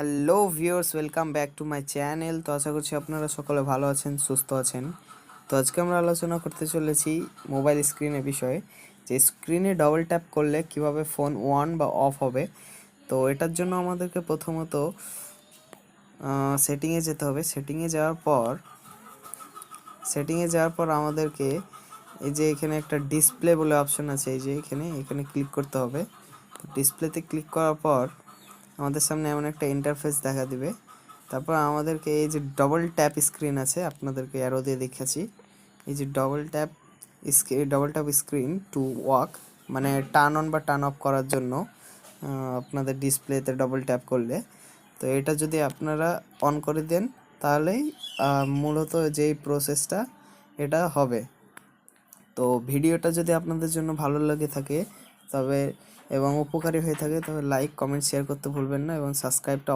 Hello viewers, welcome back to my channel. তো আশা করছি আপনারা সকলে ভালো আছেন, সুস্থ আছেন। তো আজকে আমরা আলোচনা করতে চলেছি মোবাইল স্ক্রিনের বিষয়ে, যে স্ক্রিনে ডবল ট্যাপ করলে কিভাবে ফোন অন বা অফ হবে। তো এটার জন্য আমাদেরকে প্রথমত সেটিংয়ে যেতে হবে। সেটিংয়ে যাওয়ার পর আমাদেরকে এই যে এখানে একটা ডিসপ্লে বলে অপশন আছে, এই যে এখানে ক্লিক করতে হবে। ডিসপ্লেতে ক্লিক করার পর আমাদের সামনে এমন একটা ইন্টারফেস দেখা দিবে। তারপর আমাদেরকে এই যে ডবল ট্যাপ স্ক্রিন আছে, আপনাদেরকে অ্যারো দিয়ে দেখাচ্ছি। এই যে double tap screen to walk, মানে টার্ন অন বা টার্ন অফ করার জন্য আপনাদের ডিসপ্লেতে ডবল ট্যাপ করলে। তো এটা যদি আপনারা অন করে দেন তাহলেই মূলত যেই প্রসেসটা এটা হবে। তো ভিডিওটা যদি আপনাদের জন্য ভালো লাগে থাকে তবে এবং উপকারী হয়ে থাকে তবে লাইক, কমেন্ট, শেয়ার করতে ভুলবেন না এবং সাবস্ক্রাইবটা